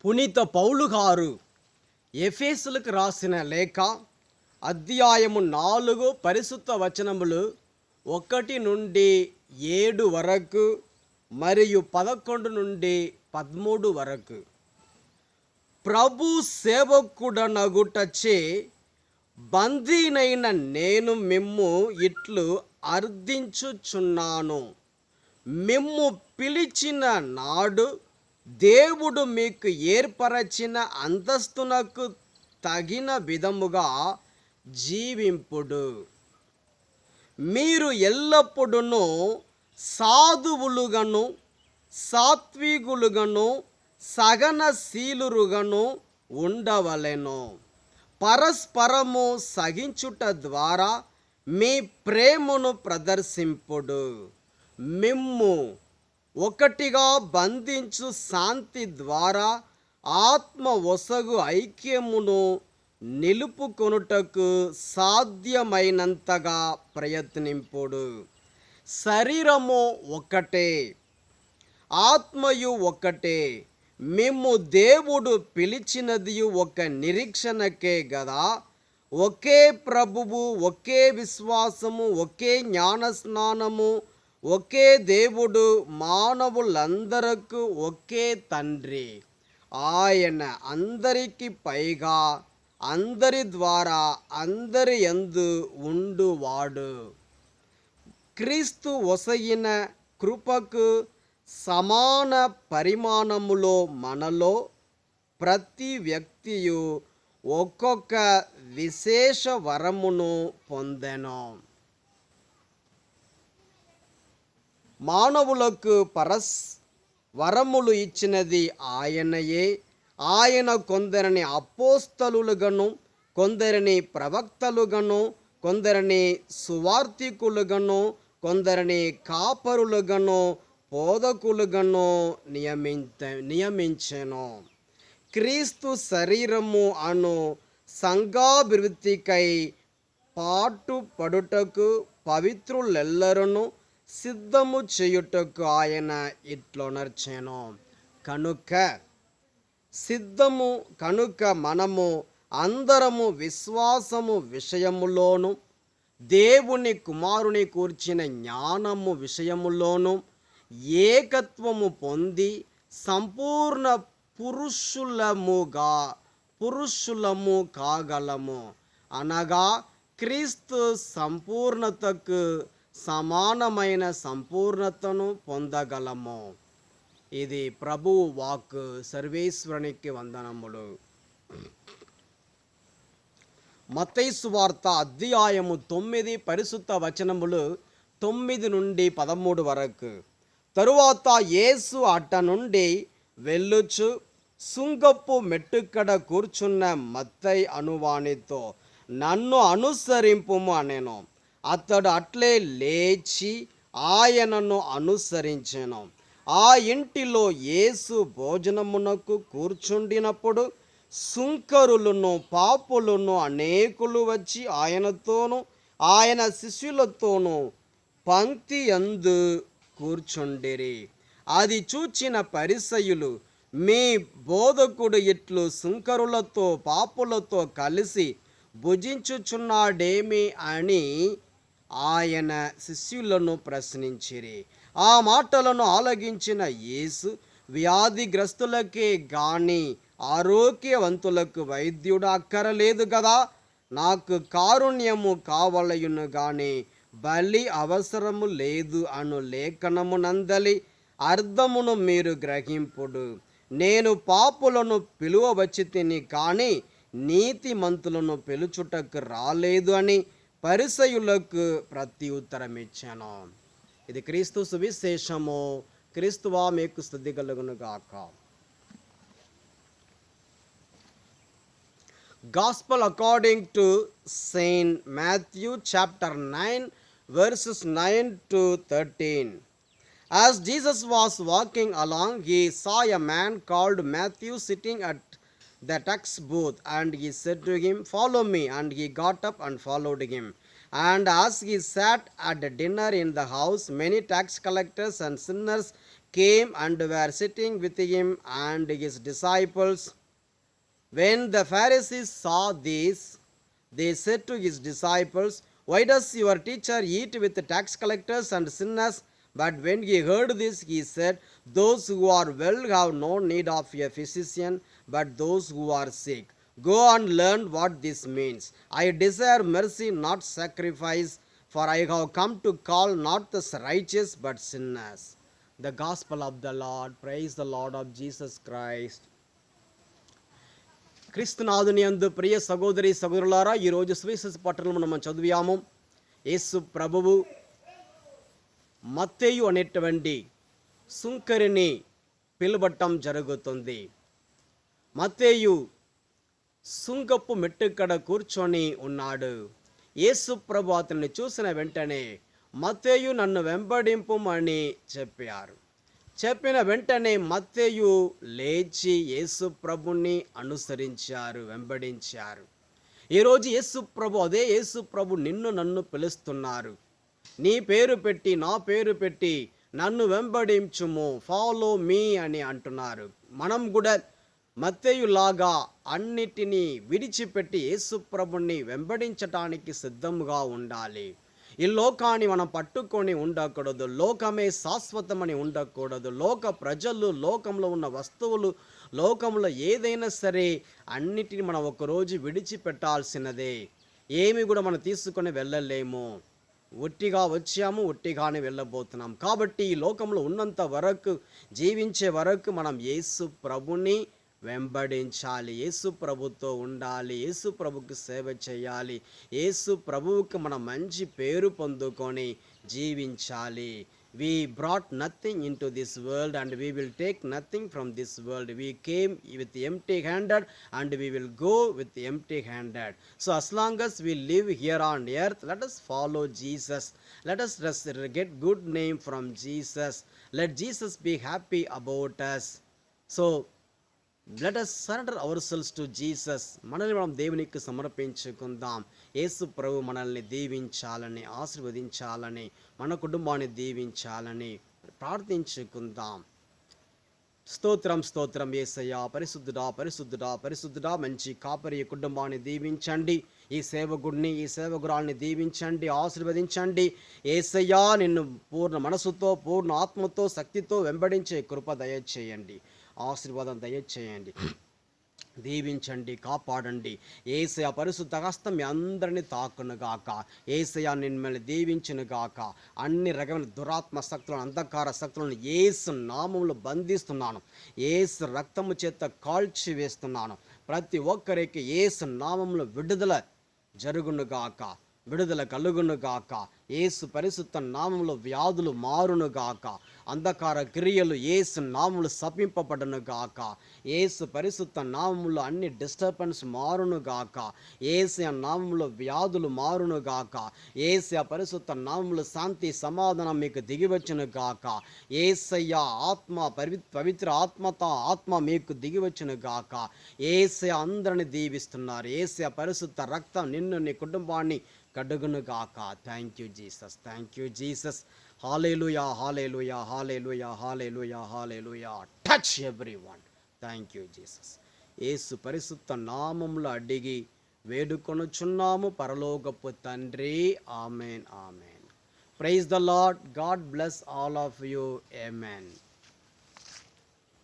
పునీత పౌలు గారు ఎఫెసులకు రాసిన లేఖ అధ్యాయము 4 పరిశుద్ధ వచనములు 1 నుండి 7 వరకు మరియు 11 నుండి 13 వరకు. ప్రభు సేవకుడనగుటచే బందీనైన నేను మిమ్ము ఇట్లు అర్థించుచున్నాను. మిమ్ము పిలిచిన నాడు దేవుడు మీకు ఏర్పరచిన అంతస్తునకు తగిన విధముగా జీవింపుడు. మీరు ఎల్లప్పుడూ సాధువులుగాను సాత్వికులుగాను సహనశీలురుగాను ఉండవలెను. పరస్పరము సహించుట ద్వారా మీ ప్రేమను ప్రదర్శింపుడు. మిమ్ము ఒకటిగా బంధించు శాంతి ద్వారా ఆత్మ ఒసగు ఐక్యమును నిలుపుకొనుటకు సాధ్యమైనంతగా ప్రయత్నింపుడు. శరీరము ఒకటే, ఆత్మయు ఒకటే. మిమ్ము దేవుడు పిలిచినది ఒక నిరీక్షణకే గదా. ఒకే ప్రభువు, ఒకే విశ్వాసము, ఒకే జ్ఞానస్నానము, ఒకే దేవుడు, మానవులందరకు ఒకే తండ్రి. ఆయన అందరికి పైగా, అందరి ద్వారా, అందరి యందు ఉండువాడు. క్రీస్తు ఒసగిన కృపకు సమాన పరిమాణములో మనలో ప్రతి వ్యక్తియు ఒక్కొక్క విశేష వరమును పొందెను. మానవులకు వరములు ఇచ్చినది ఆయనయే. ఆయన కొందరిని అపోస్తలులుగాను, కొందరిని ప్రవక్తలుగాను, కొందరిని సువార్తికులుగాను, కొందరిని కాపరులుగాను, బోధకులుగాను నియమించెను. క్రీస్తు శరీరము అను సంఘాభివృద్ధికై పాటుపడుటకు పవిత్రులెల్లరూ సిద్ధము చేయుటకు ఆయన ఇట్లొనర్చెను. కనుక మనము అందరము విశ్వాసము విషయములోను, దేవుని కుమారుని కూర్చిన జ్ఞానము విషయములోను ఏకత్వము పొంది సంపూర్ణ పురుషులము కాగలము. అనగా క్రీస్తు సంపూర్ణతకు సమానమైన సంపూర్ణతను పొందగలము. ఇది ప్రభువు వాక్కు. సర్వేశ్వరునికి వందనములు. మత్తయి సువార్త అధ్యాయము 9 పరిశుద్ధ వచనములు 9 నుండి 13 వరకు. తరువాత యేసు అట్ట నుండి వెళ్ళుచు సుంకపు మెట్టుకడ కూర్చున్న మత్తయి అనువానితో నన్ను అనుసరింపుము అనెను. అతడు అట్లే లేచి ఆయనను అనుసరించెను. ఆ ఇంటిలో యేసు భోజనమునకు కూర్చుండినప్పుడు సుంకరులను పాపులను అనేకులు వచ్చి ఆయనతోనూ ఆయన శిష్యులతోనూ పంక్తి యందు కూర్చుండిరి. అది చూచిన పరిసయ్యులు, మీ బోధకుడు ఇట్లు సుంకరులతో పాపులతో కలిసి భుజించుచున్నాడేమి అని ఆయన శిష్యులను ప్రశ్నించిరి. ఆ మాటలను ఆలకించిన యేసు, వ్యాధిగ్రస్తులకే గాని ఆరోగ్యవంతులకు వైద్యుడు అక్కరలేదు కదా. నాకు కారుణ్యము కావలయును గాని బలి అవసరము లేదు అను లేఖనమునందలి అర్థమును మీరు గ్రహింపుడు. నేను పాపులను పిలువవచ్చి తిని కానీ నీతిమంతులను పిలుచుటకు రాలేదు అని పరిసయ్యులకు ప్రత్యుత్తరం ఇచ్చాను. ఇది క్రీస్తు సువిశేషము. క్రీస్తువా మీకు స్తుతి కలుగును గాక. Gospel according to Saint Matthew chapter 9 verses 9 to 13. As Jesus was walking along, he saw a man called Matthew sitting at the tax booth, and he said to him, "Follow me." And he got up and followed him. And as he sat at dinner in the house, many tax collectors and sinners came and were sitting with him and his disciples. When the Pharisees saw this, they said to his disciples, "Why does your teacher eat with tax collectors and sinners?" But when he heard this, he said, "Those who are well have no need of a physician, but those who are sick. Go and learn what this means. I desire mercy, not sacrifice, for I have come to call not the righteous, but sinners." The Gospel of the Lord. Praise the Lord of Jesus Christ. క్రీస్తునాథుని యందు ప్రియ సహోదరి సహోదరులారా, ఈరోజు సువిశేష పట్టణంలో మనం చదివాము. యేసు ప్రభువు మత్తేయు అనేటువంటి సుంకరిని పిలవటం జరుగుతుంది. మత్తేయు సుంకపు మెట్టుకడ కూర్చొని ఉన్నాడు. యేసు ప్రభు అతన్ని చూసిన వెంటనే, మత్తేయు నన్ను వెంబడింపుమని చెప్పారు. చెప్పిన వెంటనే మత్తేయు లేచి యేసు ప్రభుని అనుసరించారు, వెంబడించారు. ఈరోజు యేసు ప్రభు, అదే యేసు ప్రభు నిన్ను నన్ను పిలుస్తున్నారు. నీ పేరు పెట్టి, నా పేరు పెట్టి నన్ను వెంబడించుము, ఫాలో మీ అని అంటున్నారు. మనం కూడా మత్తేయులాగా అన్నిటినీ విడిచిపెట్టి యేసు ప్రభుని వెంబడించటానికి సిద్ధంగా ఉండాలి. ఈ లోకాన్ని మనం పట్టుకొని ఉండకూడదు. లోకమే శాశ్వతమని ఉండకూడదు. లోక ప్రజలు, లోకంలో ఉన్న వస్తువులు, లోకంలో ఏదైనా సరే అన్నిటిని మనం ఒకరోజు విడిచిపెట్టాల్సినదే. ఏమి కూడా మనం తీసుకొని వెళ్ళలేము. ఒట్టిగా వచ్చాము, ఒట్టిగానే వెళ్ళబోతున్నాం. కాబట్టి ఈ లోకంలో ఉన్నంత వరకు, జీవించే వరకు మనం యేసు ప్రభుని వెంబడించాలి. యేసు ప్రభుతో ఉండాలి. యేసు ప్రభుకి సేవ చేయాలి. యేసు ప్రభువుకి మనం మంచి పేరు పొందుకొని జీవించాలి. We brought nothing into this world and we will take nothing from this world. We came with empty handed and we will go with empty handed. So as long as we live here on earth, let us follow Jesus. Let us get good name from Jesus. Let Jesus be happy about us. So let us surrender ourselves to Jesus. మనల్ని మనం దేవునికి సమర్పించుకుందాం. యేసు ప్రభు మనల్ని దీవించాలని, ఆశీర్వదించాలని, మన కుటుంబాన్ని దీవించాలని ప్రార్థించుకుందాం. స్తోత్రం, స్తోత్రం యేసయ్యా. పరిశుద్ధుడా, పరిశుద్ధుడా, పరిశుద్ధుడా. మంచి కాపరి కుటుంబాన్ని దీవించండి. ఈ సేవకుడిని, ఈ సేవకురాల్ని దీవించండి, ఆశీర్వదించండి. యేసయ్యా, నిన్ను పూర్ణ మనసుతో, పూర్ణ ఆత్మతో, శక్తితో వెంబడించే కృప దయచేయండి. ఆశీర్వాదం దయచేయండి. దీవించండి, కాపాడండి. యేసయ్య పరిశుద్ధ హస్తం మీ అందరినీ తాకునుగాక. యేసయ్య మిమ్మల్ని దీవించునుగాక. అన్ని రకమైన దురాత్మ శక్తులను, అంధకార శక్తులను యేసు నామములో బంధిస్తున్నాను. యేసు రక్తము చేత కాల్చి వేస్తున్నాను. ప్రతి ఒక్కరికి యేసు నామములో విడుదల జరుగునుగాక, విడుదల కలుగునుగాక. యేసు పరిశుద్ధ నామములో వ్యాధులు మారునుగాక. అంధకార క్రియలు యేసు నామములో శపింపబడునుగాక. యేసు పరిశుద్ధ నామములో అన్ని డిస్టర్బెన్స్ మారునుగాక. యేసు నామములో వ్యాధులు మారునుగాక. యేసు పరిశుద్ధ నామములో శాంతి సమాధానం మీకు దిగివచ్చునుగాక. యేసయ్య ఆత్మ, పవిత్ర ఆత్మతో ఆత్మ మీకు దిగివచ్చునుగాక. యేసు అందరిని దీవిస్తున్నారు. యేసు పరిశుద్ధ రక్తం నిన్ను, నీ కుటుంబాన్ని కడుగునుగాక. Thank you Jesus, thank you Jesus. Hallelujah, hallelujah, hallelujah, hallelujah, hallelujah. Touch everyone. Thank you Jesus. యేసు పరిశుద్ధ నామములో అడిగి వేడుకొనుచున్నాము పరలోకపు తండ్రి. Amen, amen. Praise the Lord. God bless all of you. Amen.